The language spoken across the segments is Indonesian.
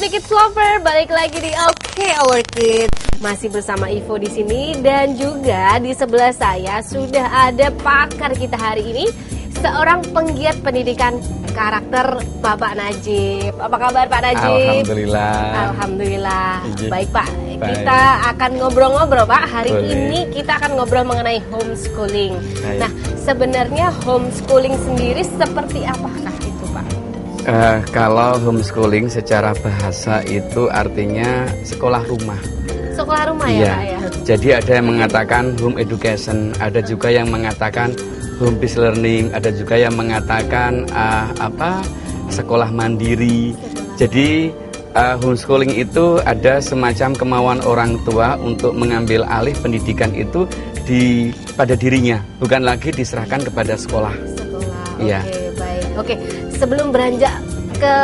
Happy Kids Lover, balik lagi di OK Our Kids. Masih bersama Ivo di sini dan juga di sebelah saya sudah ada pakar kita hari ini, seorang penggiat pendidikan karakter, Bapak Najib. Apa kabar Pak Najib? Alhamdulillah. Alhamdulillah. Ijib. Baik Pak, Baik. kita akan ngobrol-ngobrol Pak. Hari Boleh. ini kita akan ngobrol mengenai homeschooling. Baik. Nah, sebenarnya homeschooling sendiri seperti apakah itu Pak? Kalau homeschooling secara bahasa itu artinya sekolah rumah. Sekolah rumah ya Iya. Pak ya? Jadi ada yang mengatakan home education, ada juga yang mengatakan home based learning, ada juga yang mengatakan sekolah mandiri. Jadi homeschooling itu ada semacam kemauan orang tua untuk mengambil alih pendidikan itu pada dirinya, bukan lagi diserahkan kepada sekolah. Sekolah. Iya. Oke, baik. Oke, sebelum beranjak ke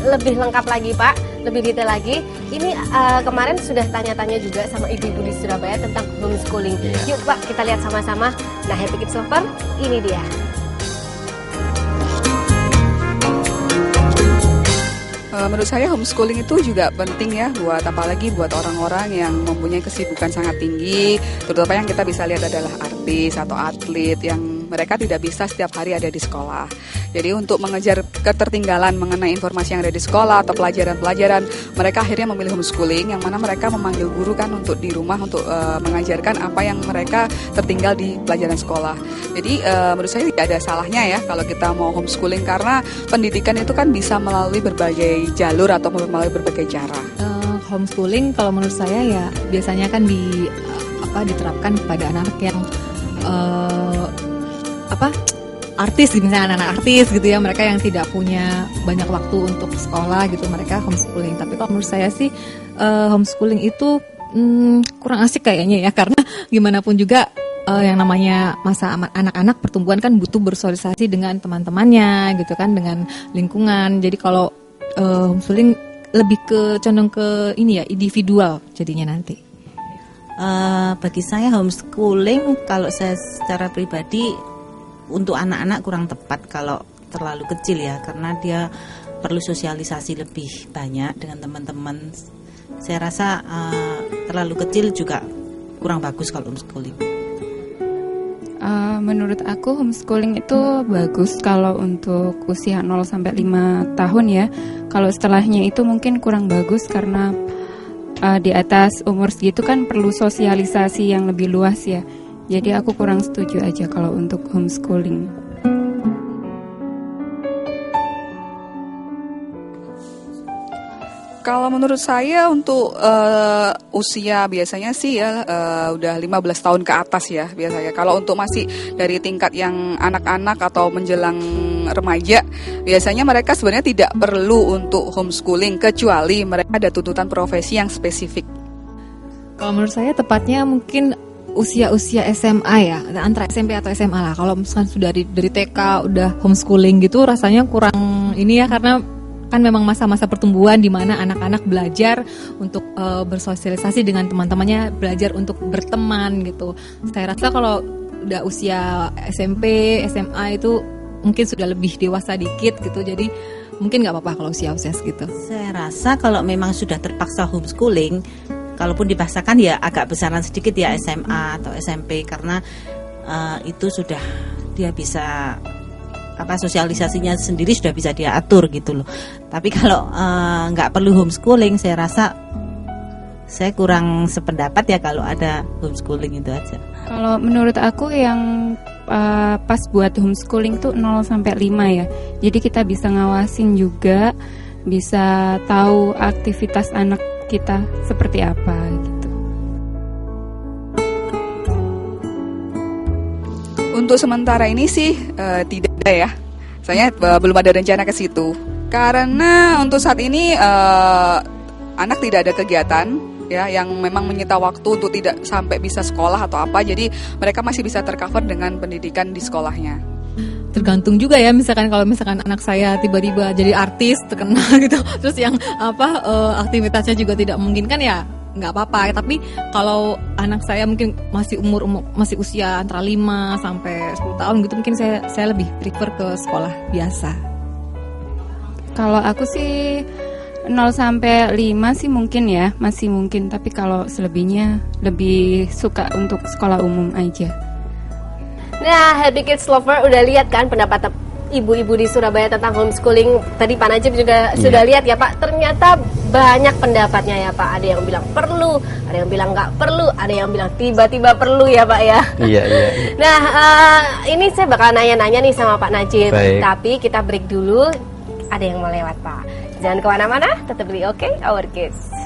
lebih lengkap lagi Pak, lebih detail lagi, ini kemarin sudah tanya-tanya juga sama ibu-ibu di Surabaya tentang homeschooling. Iya. Yuk Pak, kita lihat sama-sama. Nah, Happy Kids Lover, ini dia. Menurut saya homeschooling itu juga penting ya, apalagi buat orang-orang yang mempunyai kesibukan sangat tinggi, terutama yang kita bisa lihat adalah artis atau atlet yang mereka tidak bisa setiap hari ada di sekolah. Jadi untuk mengejar ketertinggalan mengenai informasi yang ada di sekolah atau pelajaran-pelajaran, mereka akhirnya memilih homeschooling, yang mana mereka memanggil guru kan untuk di rumah untuk mengajarkan apa yang mereka tertinggal di pelajaran sekolah. Jadi menurut saya tidak ada salahnya ya kalau kita mau homeschooling, karena pendidikan itu kan bisa melalui berbagai jalur atau melalui berbagai cara. Homeschooling kalau menurut saya ya biasanya kan diterapkan kepada anak-anak yang artis, misalnya anak-anak artis gitu ya, mereka yang tidak punya banyak waktu untuk sekolah gitu, mereka homeschooling. Tapi kalau menurut saya sih homeschooling itu kurang asik kayaknya ya, karena gimana pun juga yang namanya masa anak-anak pertumbuhan kan butuh bersosialisasi dengan teman-temannya gitu kan, dengan lingkungan. Jadi kalau homeschooling lebih condong ke ini ya, individual jadinya nanti. Bagi saya homeschooling kalau saya secara pribadi untuk anak-anak kurang tepat kalau terlalu kecil ya, karena dia perlu sosialisasi lebih banyak dengan teman-teman. Saya rasa terlalu kecil juga kurang bagus kalau homeschooling. Menurut aku homeschooling itu bagus kalau untuk usia 0 sampai 5 tahun ya. Kalau setelahnya itu mungkin kurang bagus karena di atas umur segitu kan perlu sosialisasi yang lebih luas ya. Jadi aku kurang setuju aja kalau untuk homeschooling. Kalau menurut saya untuk usia biasanya sih ya udah 15 tahun ke atas ya biasanya. Kalau untuk masih dari tingkat yang anak-anak atau menjelang remaja, biasanya mereka sebenarnya tidak perlu untuk homeschooling kecuali mereka ada tuntutan profesi yang spesifik. Kalau menurut saya tepatnya mungkin usia-usia SMA ya, antara SMP atau SMA lah. Kalau misalkan sudah dari TK udah homeschooling gitu rasanya kurang ini ya, karena kan memang masa-masa pertumbuhan di mana anak-anak belajar untuk bersosialisasi dengan teman-temannya, belajar untuk berteman gitu. Saya rasa kalau udah usia SMP, SMA itu mungkin sudah lebih dewasa dikit gitu, jadi mungkin nggak apa-apa kalau usia-usia segitu. Saya rasa kalau memang sudah terpaksa homeschooling, kalaupun dipaksakan ya agak besaran sedikit ya, SMA atau SMP, karena itu sudah dia bisa sosialisasinya sendiri sudah bisa dia atur gitu loh. Tapi kalau nggak perlu homeschooling, saya rasa saya kurang sependapat ya kalau ada homeschooling itu aja. Kalau menurut aku yang pas buat homeschooling tuh 0 sampai 5 ya. Jadi kita bisa ngawasin juga, bisa tahu aktivitas anak kita seperti apa gitu. Untuk sementara ini sih tidak ada ya. Saya belum ada rencana ke situ. Karena untuk saat ini anak tidak ada kegiatan ya yang memang menyita waktu untuk tidak sampai bisa sekolah atau apa. Jadi mereka masih bisa tercover dengan pendidikan di sekolahnya. Tergantung juga ya, misalkan kalau misalkan anak saya tiba-tiba jadi artis terkenal gitu, terus yang aktivitasnya juga tidak memungkinkan ya nggak apa-apa. Tapi kalau anak saya mungkin masih usia antara 5 sampai 10 tahun gitu, mungkin saya lebih prefer ke sekolah biasa. Kalau aku sih 0 sampai 5 sih mungkin ya, masih mungkin. Tapi kalau selebihnya lebih suka untuk sekolah umum aja. Nah, Happy Kids Lover udah lihat kan pendapat ibu-ibu di Surabaya tentang homeschooling. Tadi Pak Najib juga sudah lihat ya Pak. Ternyata banyak pendapatnya ya Pak. Ada yang bilang perlu, ada yang bilang nggak perlu, ada yang bilang tiba-tiba perlu ya Pak ya. Iya. Nah, ini saya bakal nanya-nanya nih sama Pak Najib. Baik. Tapi kita break dulu. Ada yang mau lewat Pak. Jangan kemana-mana, tetap di OK Our Kids.